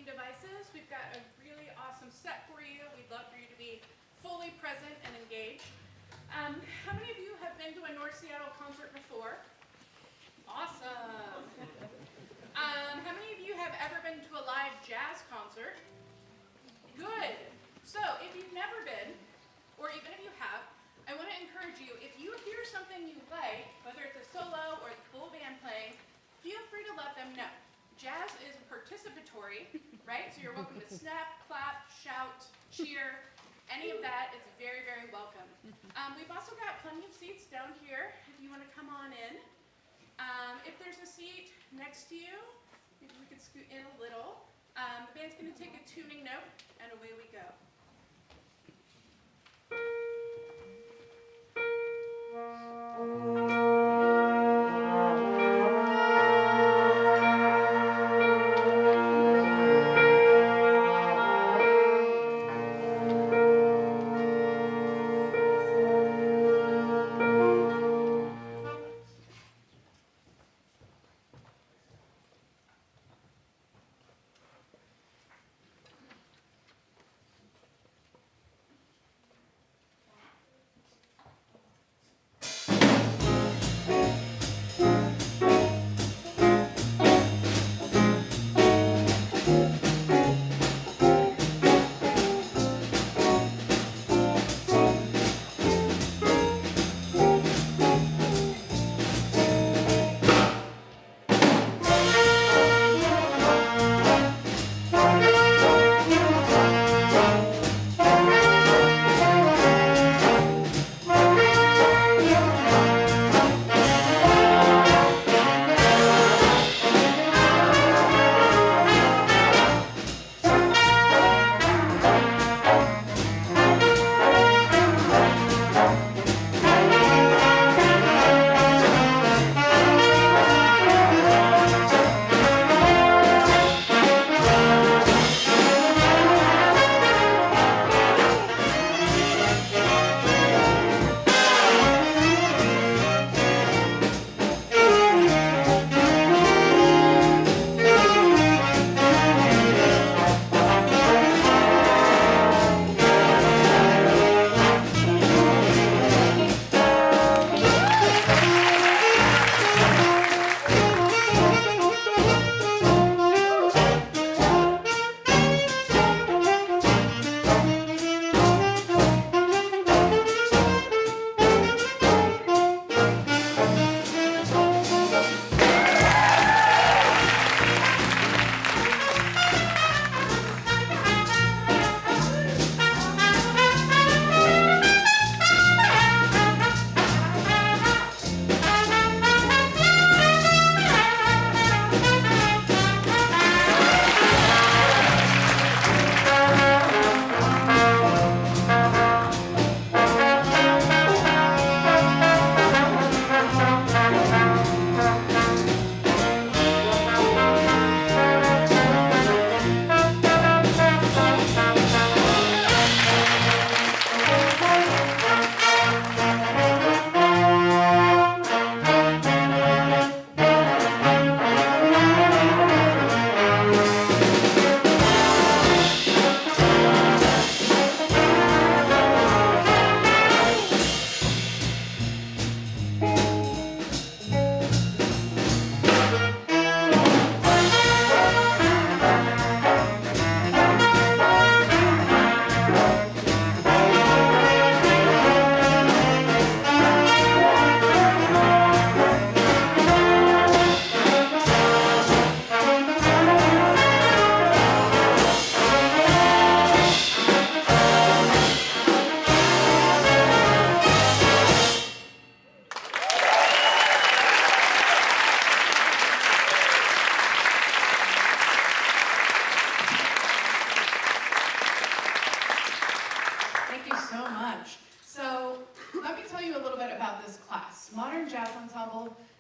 devices. We've got a really awesome set for you. We'd love for you to be fully present and engaged. How many of you have been to a North Seattle concert before? Awesome. How many of you have ever been to a live jazz concert? Good. So if you've never been, or even if you have, I want to encourage you, if you hear something you like, whether it's a solo or the full band playing, feel free to let them know. Jazz is participatory, right? So you're welcome to snap, clap, shout, cheer, any of that is very, very welcome. We've also got plenty of seats down here if you want to come on in. If there's a seat next to you, maybe we could scoot in a little. The band's going to take a tuning note, and away we go.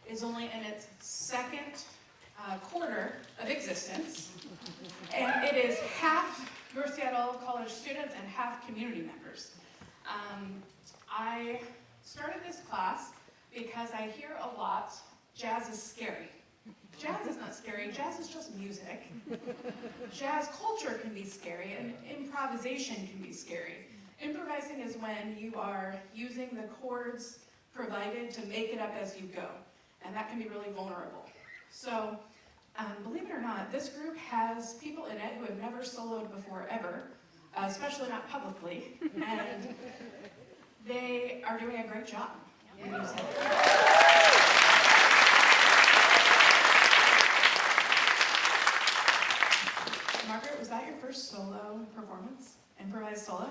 Is only in its second quarter of existence, and it is half North Seattle College students and half community members. I started this class because I hear a lot, jazz is scary. Jazz is not scary. Jazz is just music. Jazz culture can be scary, and improvisation can be scary. Improvising is when you are using the chords provided to make it up as you go, and that can be really vulnerable. So, believe it or not, this group has people in it who have never soloed before ever, especially not publicly, and they are doing a great job. Margaret, was that your first solo performance? Improvised solo?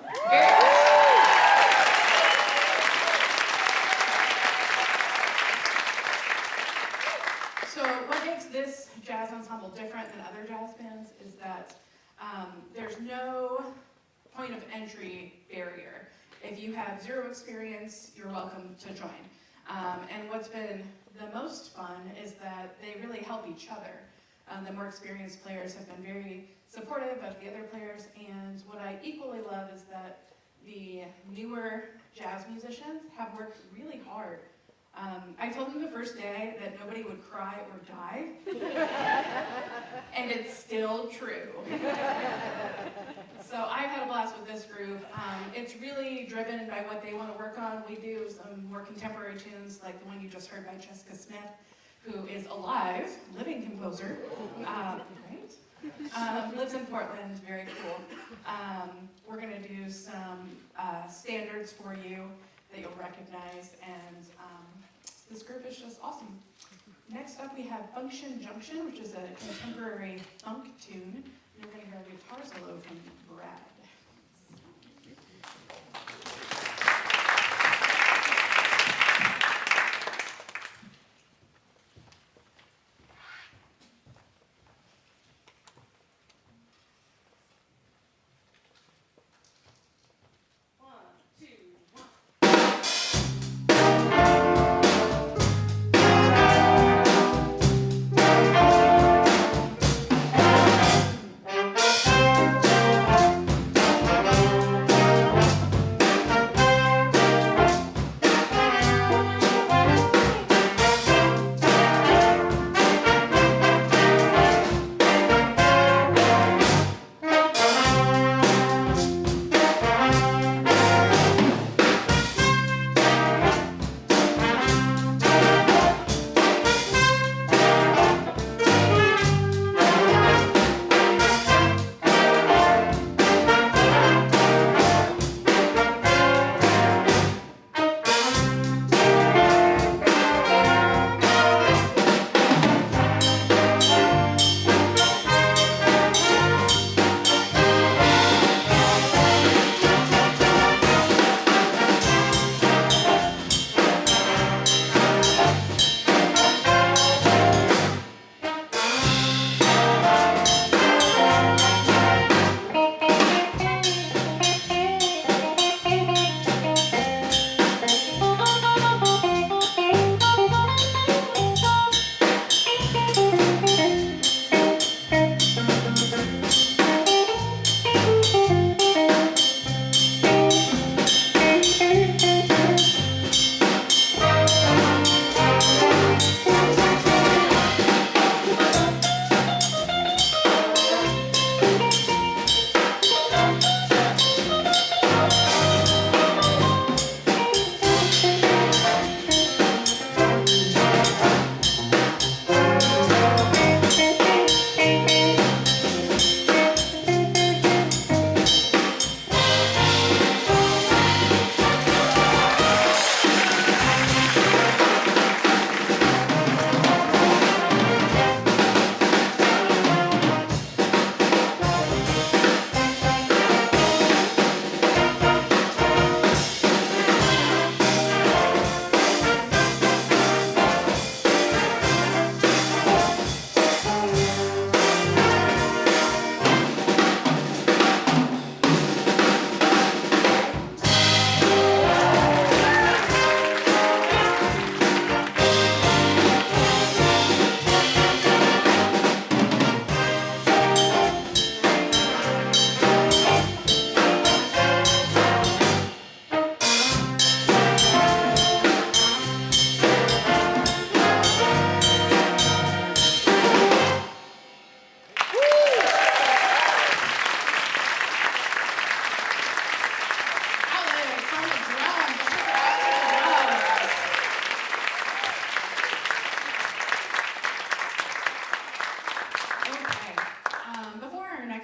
So what makes this jazz ensemble different than other jazz bands is that there's no point of entry barrier. If you have zero experience, you're welcome to join. And what's been the most fun is that they really help each other. The more experienced players have been very supportive of the other players, and what I equally love is that the newer jazz musicians have worked really hard. I told them the first day that nobody would cry or die, and it's still true. So I've had a blast with this group. It's really driven by what they want to work on. We do some more contemporary tunes, like the one you just heard by Jessica Smith, who is a live, living composer, right? Lives in Portland, very cool. We're going to do some standards for you that you'll recognize, and this group is just awesome. Next up we have Function Junction, which is a contemporary funk tune, and we're going to hear a guitar solo from Brad.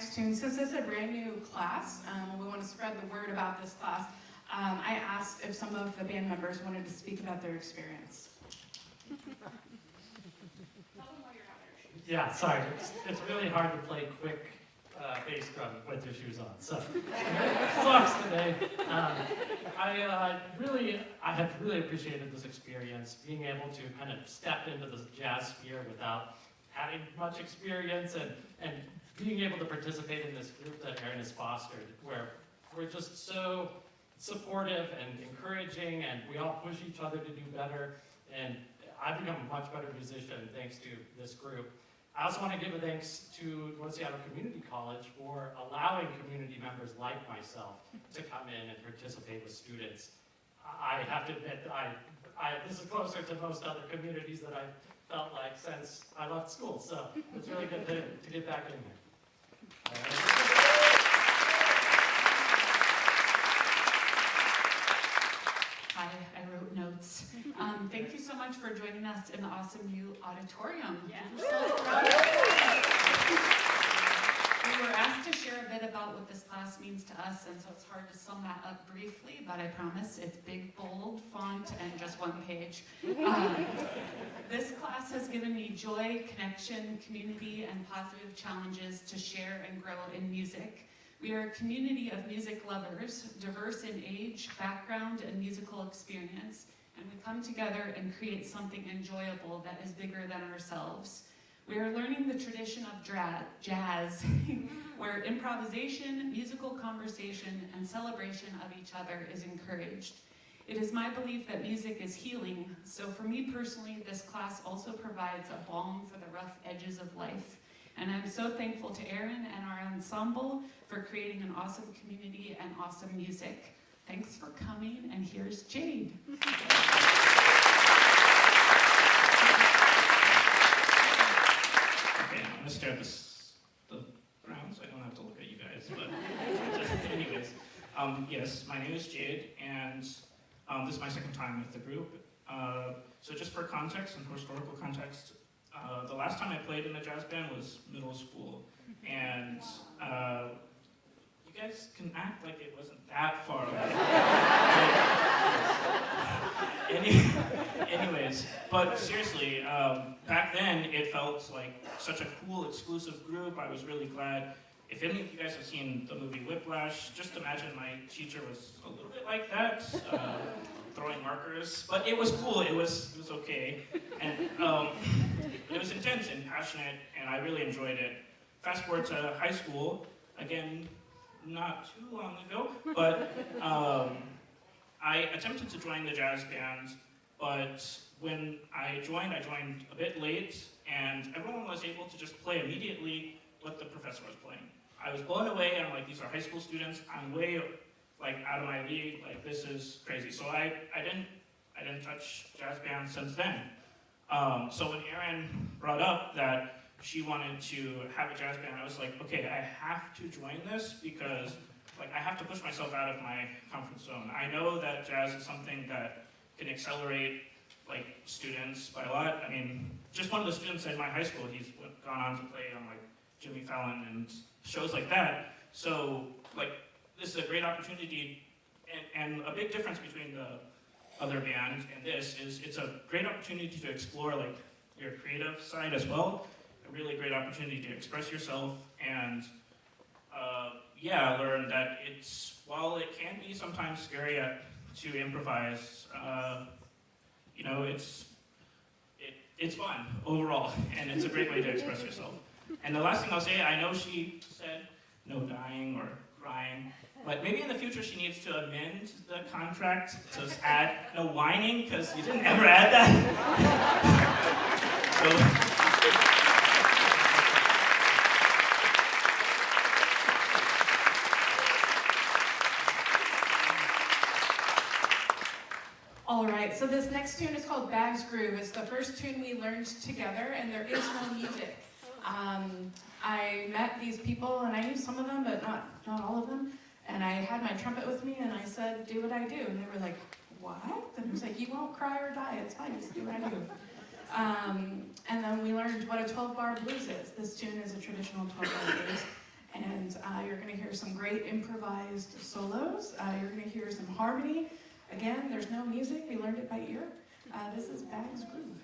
next tune, since it's a brand new class, we want to spread the word about this class. I asked if some of the band members wanted to speak about their experience. Yeah, sorry. It's really hard to play quick bass drum with your shoes on, so sucks today. I have really appreciated this experience, being able to kind of step into the jazz sphere without having much experience, and being able to participate in this group that Erin has fostered, where we're just so supportive and encouraging, and we all push each other to do better, and I've become a much better musician thanks to this group. I also want to give a thanks to North Seattle Community College for allowing community members like myself to come in and participate with students. I have to admit that this is closer to most other communities that I've felt like since I left school, so it's really good to get back in there. Hi, I wrote notes. Thank you so much for joining us in the awesome new auditorium. We were asked to share a bit about what this class means to us, and so it's hard to sum that up briefly, but I promise it's big, bold font and just one page. This class has given me joy, connection, community, and positive challenges to share and grow in music. We are a community of music lovers, diverse in age, background, and musical experience, and we come together and create something enjoyable that is bigger than ourselves. We are learning the tradition of jazz, where improvisation, musical conversation, and celebration of each other is encouraged. It is my belief that music is healing, so for me personally, this class also provides a balm for the rough edges of life. And I'm so thankful to Erin and our ensemble for creating an awesome community and awesome music. Thanks for coming, and here's Jade. Okay, I'm gonna stare at the ground, so I don't have to look at you guys, but anyways. Yes, my name is Jade, and this is my second time with the group. So just for context and for historical context, the last time I played in a jazz band was middle school, and you guys can act like it wasn't that far away. Anyways, but seriously, back then it felt like such a cool, exclusive group. I was really glad. If any of you guys have seen the movie Whiplash, just imagine my teacher was a little bit like that, throwing markers. But it was cool. It was okay, and it was intense and passionate, and I really enjoyed it. Fast forward to high school, again, not too long ago, but I attempted to join the jazz band, but when I joined a bit late, and everyone was able to just play immediately what the professor was playing. I was blown away. I'm like, these are high school students. I'm way out of my league. Like, this is crazy. So I didn't touch jazz band since then. So when Erin brought up that she wanted to have a jazz band, I was like, okay, I have to join this because I have to push myself out of my comfort zone. I know that jazz is something that can accelerate students by a lot. I mean, just one of the students in my high school, he's gone on to play on Jimmy Fallon and shows like that. So this is a great opportunity, and a big difference between the other band and this is it's a great opportunity to explore your creative side as well. A really great opportunity to express yourself and learn that while it can be sometimes scary to improvise, it's fun overall, and it's a great way to express yourself. And the last thing I'll say, I know she said no dying or crying, but maybe in the future she needs to amend the contract to add no whining, because you didn't ever add that. So. All right, so this next tune is called Bags Groove. It's the first tune we learned together, and there is no music. I met these people, and I knew some of them, but not all of them. And I had my trumpet with me, and I said, do what I do. And they were like, what? And I was like, you won't cry or die. It's fine. Just do what I do. And then we learned what a 12-bar blues is. This tune is a traditional 12-bar blues. And There's some great improvised solos. You're going to hear some harmony. Again, there's no music. We learned it by ear. This is Bags Groove.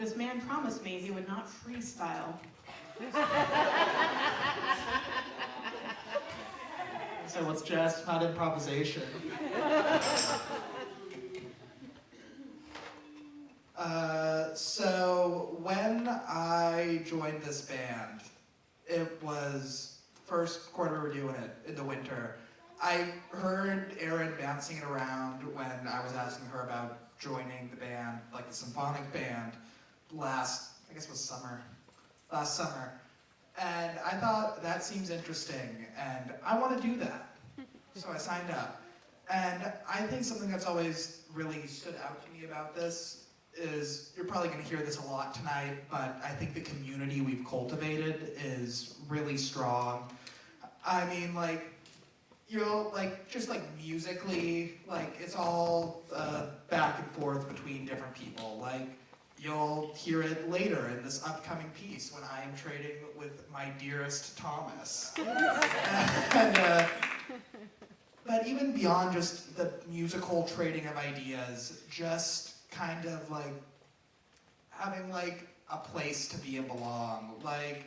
this man promised me he would not freestyle. So what's jazz? Not improvisation. So when I joined this band, it was first quarter we were doing it in the winter. I heard Erin bouncing it around when I was asking her about joining the band, like the symphonic band, last summer. And I thought, that seems interesting, and I want to do that. So I signed up. And I think something that's always really stood out to me about this is, you're probably going to hear this a lot tonight, but I think the community we've cultivated is really strong. I mean, like, you'll, like, just like musically, like, it's all back and forth between different people. Like, you'll hear it later in this upcoming piece when I am trading with my dearest Thomas. But even beyond just the musical trading of ideas, just kind of like having like a place to be and belong. Like,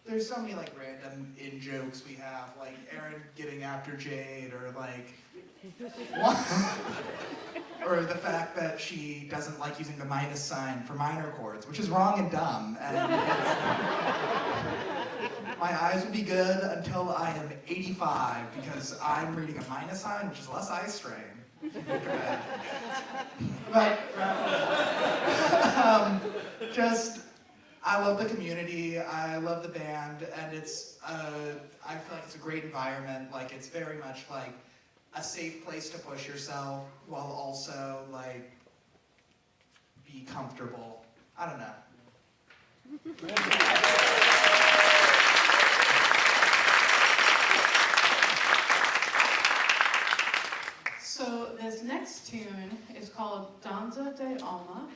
there's so many like random in-jokes we have, like Erin getting after Jade, or like, or the fact that she doesn't like using the minus sign for minor chords, which is wrong and dumb. And my eyes will be good until I am 85, because I'm reading a minus sign, which is less eye strain. But just, I love the community, I love the band, and it's, I feel like it's a great environment. Like, it's very much like a safe place to push yourself while also like be comfortable. I don't know. So this next tune is called Danza de Alma,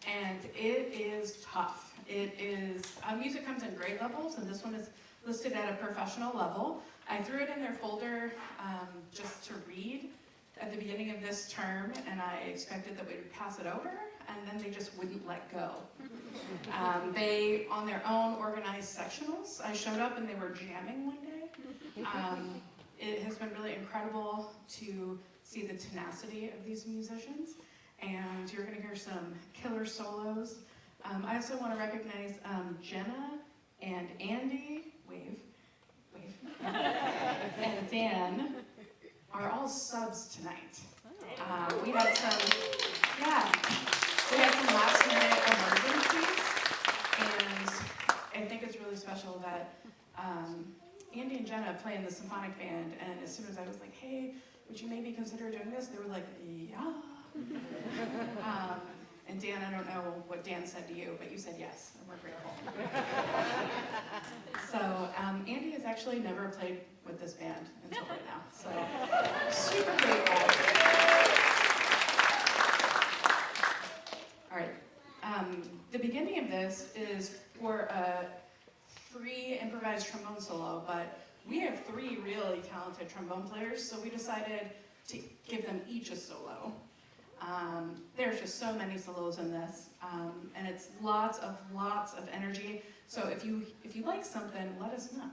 and it is tough. It is, music comes in grade levels, and this one is listed at a professional level. I threw it in their folder just to read at the beginning of this term, and I expected that we would pass it over, and then they just wouldn't let go. They, on their own, organized sectionals. I showed up and they were jamming one day. It has been really incredible to see the tenacity of these musicians, and you're gonna hear some killer solos. I also want to recognize Jenna and Andy, wave, and Dan are all subs tonight. We had some last minute emergencies, and I think it's really special that Andy and Jenna play in the symphonic band, and as soon as I was like, hey, would you maybe consider doing this? They were like, yeah. And Dan, I don't know what Dan said to you, but you said yes, and we're grateful. So Andy has actually never played with this band until right now, so super grateful. All right, the beginning of this is for a free improvised trombone solo, but we have 3 really talented trombone players, so we decided to give them each a solo. There's just so many solos in this, and it's lots of energy. So if you like something, let us know.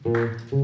Thank you.